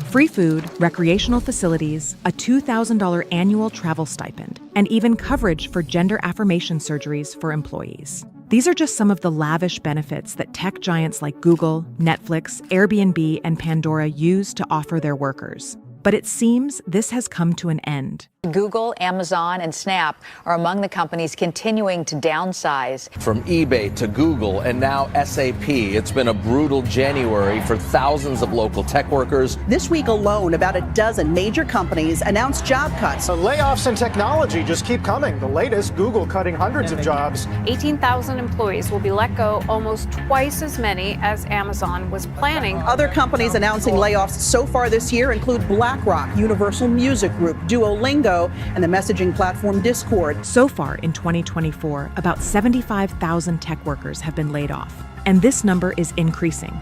Free food, recreational facilities, a $2,000 annual travel stipend, and even coverage for gender affirmation surgeries for employees. These are just some of the lavish benefits that tech giants like Google, Netflix, Airbnb, and Pandora use to offer their workers. But it seems this has come to an end. Google, Amazon, and Snap are among the companies continuing to downsize. From eBay to Google and now SAP, it's been a brutal January for thousands of local tech workers. This week alone, about a dozen major companies announced job cuts. The layoffs in technology just keep coming. The latest, Google cutting hundreds of jobs. 18,000 employees will be let go, almost twice as many as Amazon was planning. Other companies announcing layoffs so far this year include BlackRock, Universal Music Group, Duolingo, and the messaging platform Discord. So far in 2024, about 75,000 tech workers have been laid off, and this number is increasing.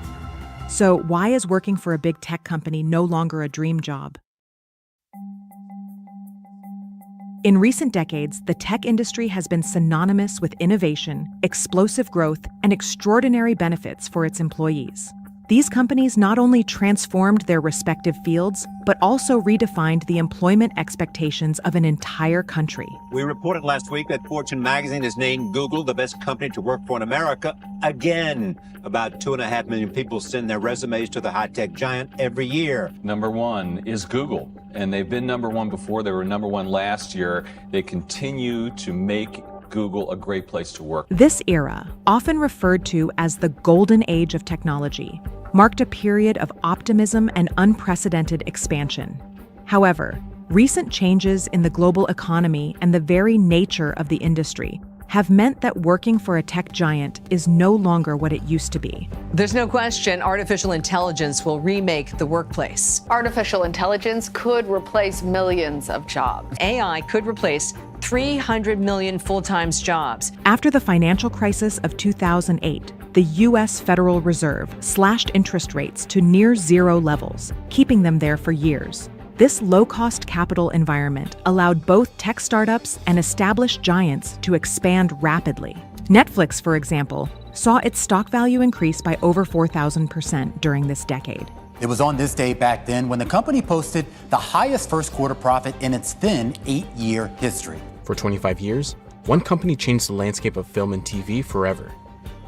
So why is working for a big tech company no longer a dream job? In recent decades, the tech industry has been synonymous with innovation, explosive growth, and extraordinary benefits for its employees. These companies not only transformed their respective fields, but also redefined the employment expectations of an entire country. We reported last week that Fortune magazine has named Google the best company to work for in America again. About 2.5 million people send their resumes to the high-tech giant every year. Number one is Google, and they've been number one before. They were number one last year. They continue to make Google a great place to work. This era, often referred to as the golden age of technology, marked a period of optimism and unprecedented expansion. However, recent changes in the global economy and the very nature of the industry have meant that working for a tech giant is no longer what it used to be. There's no question artificial intelligence will remake the workplace. Artificial intelligence could replace millions of jobs. AI could replace 300 million full-time jobs. After the financial crisis of 2008, the U.S. Federal Reserve slashed interest rates to near zero levels, keeping them there for years. This low-cost capital environment allowed both tech startups and established giants to expand rapidly. Netflix, for example, saw its stock value increase by over 4,000% during this decade. It was on this day back then when the company posted the highest first quarter profit in its then 8-year history. For 25 years, one company changed the landscape of film and TV forever,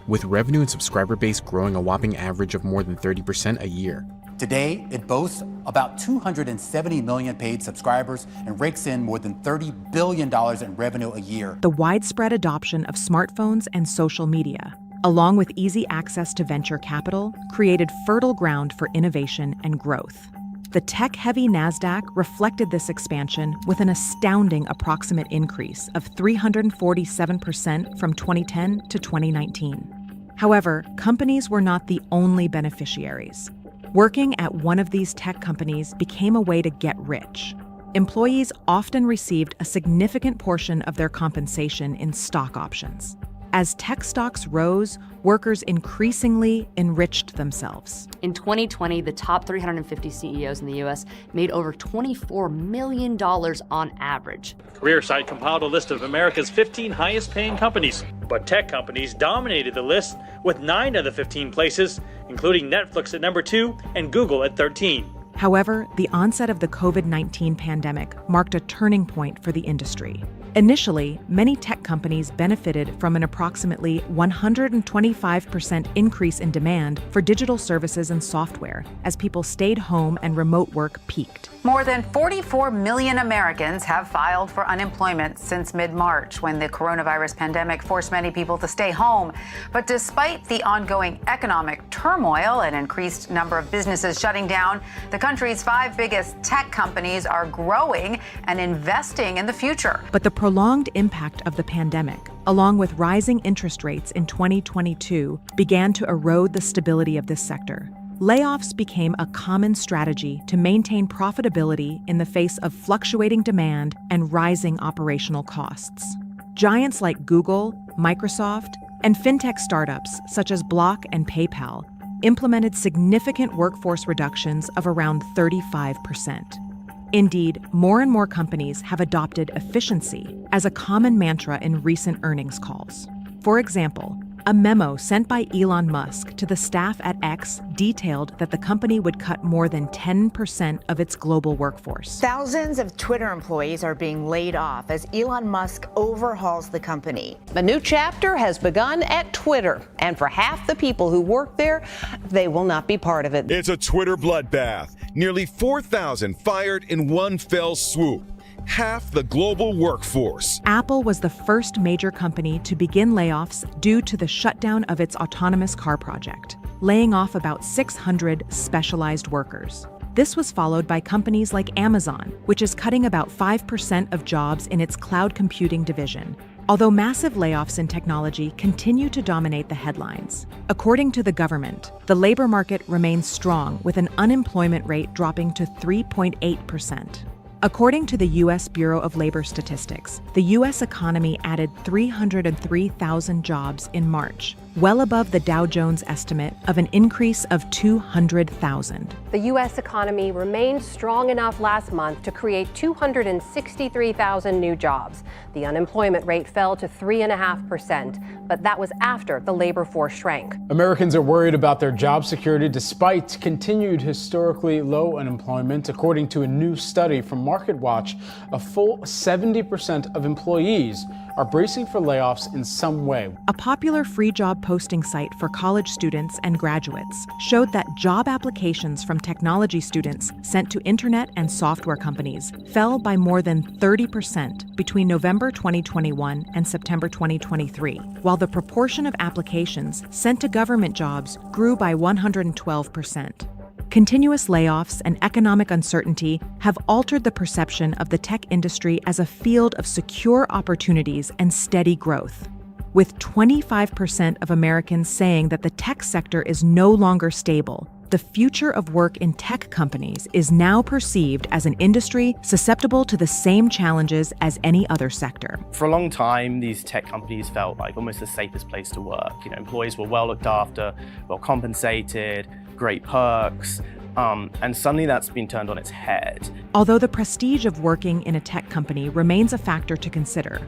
with revenue and subscriber base growing a whopping average of more than 30% a year. Today, it boasts about 270 million paid subscribers and rakes in more than $30 billion in revenue a year. The widespread adoption of smartphones and social media, along with easy access to venture capital, created fertile ground for innovation and growth. The tech-heavy NASDAQ reflected this expansion with an astounding approximate increase of 347% from 2010 to 2019. However, companies were not the only beneficiaries. Working at one of these tech companies became a way to get rich. Employees often received a significant portion of their compensation in stock options. As tech stocks rose, workers increasingly enriched themselves. In 2020, the top 350 CEOs in the U.S. made over $24 million on average. Career site compiled a list of America's 15 highest paying companies, but tech companies dominated the list with 9 of the 15 places, including Netflix at number 2 and Google at 13. However, the onset of the COVID-19 pandemic marked a turning point for the industry. Initially, many tech companies benefited from an approximately 125% increase in demand for digital services and software as people stayed home and remote work peaked. More than 44 million Americans have filed for unemployment since mid-March, when the coronavirus pandemic forced many people to stay home. But despite the ongoing economic turmoil and increased number of businesses shutting down, the country's 5 biggest tech companies are growing and investing in the future. But the prolonged impact of the pandemic, along with rising interest rates in 2022, began to erode the stability of this sector. Layoffs became a common strategy to maintain profitability in the face of fluctuating demand and rising operational costs. Giants like Google, Microsoft, and fintech startups such as Block and PayPal implemented significant workforce reductions of around 35%. Indeed, more and more companies have adopted efficiency as a common mantra in recent earnings calls. For example, A memo sent by Elon Musk to the staff at X detailed that the company would cut more than 10% of its global workforce. Thousands of Twitter employees are being laid off as Elon Musk overhauls the company. A new chapter has begun at Twitter, and for half the people who work there, they will not be part of it. It's a Twitter bloodbath. Nearly 4,000 fired in one fell swoop. Half the global workforce. Apple was the first major company to begin layoffs due to the shutdown of its autonomous car project, laying off about 600 specialized workers. This was followed by companies like Amazon, which is cutting about 5% of jobs in its cloud computing division. Although massive layoffs in technology continue to dominate the headlines. According to the government, the labor market remains strong with an unemployment rate dropping to 3.8%. According to the U.S. Bureau of Labor Statistics, the U.S. economy added 303,000 jobs in March, well above the Dow Jones estimate of an increase of 200,000. The U.S. economy remained strong enough last month to create 263,000 new jobs. The unemployment rate fell to 3.5%, but that was after the labor force shrank. Americans are worried about their job security despite continued historically low unemployment. According to a new study from MarketWatch, a full 70% of employees are bracing for layoffs in some way. A popular free job posting site for college students and graduates showed that job applications from technology students sent to internet and software companies fell by more than 30% between November 2021 and September 2023, while the proportion of applications sent to government jobs grew by 112%. Continuous layoffs and economic uncertainty have altered the perception of the tech industry as a field of secure opportunities and steady growth. With 25% of Americans saying that the tech sector is no longer stable, the future of work in tech companies is now perceived as an industry susceptible to the same challenges as any other sector. For a long time, these tech companies felt like almost the safest place to work. Employees were well looked after, well compensated, great perks, and suddenly that's been turned on its head. Although the prestige of working in a tech company remains a factor to consider,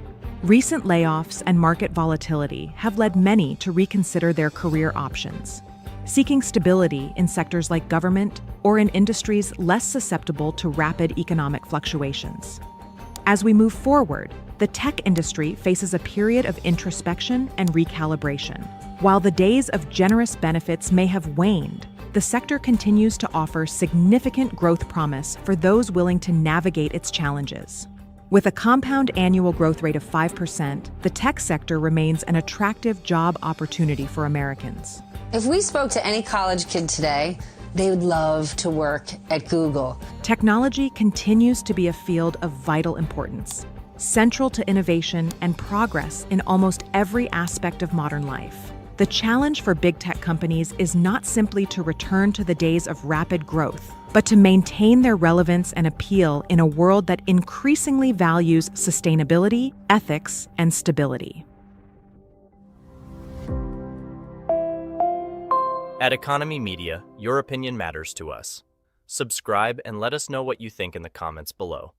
recent layoffs and market volatility have led many to reconsider their career options, seeking stability in sectors like government or in industries less susceptible to rapid economic fluctuations. As we move forward, the tech industry faces a period of introspection and recalibration. While the days of generous benefits may have waned, the sector continues to offer significant growth promise for those willing to navigate its challenges. With a compound annual growth rate of 5%, the tech sector remains an attractive job opportunity for Americans. If we spoke to any college kid today, they would love to work at Google. Technology continues to be a field of vital importance, central to innovation and progress in almost every aspect of modern life. The challenge for big tech companies is not simply to return to the days of rapid growth, but to maintain their relevance and appeal in a world that increasingly values sustainability, ethics, and stability. At Economy Media, your opinion matters to us. Subscribe and let us know what you think in the comments below.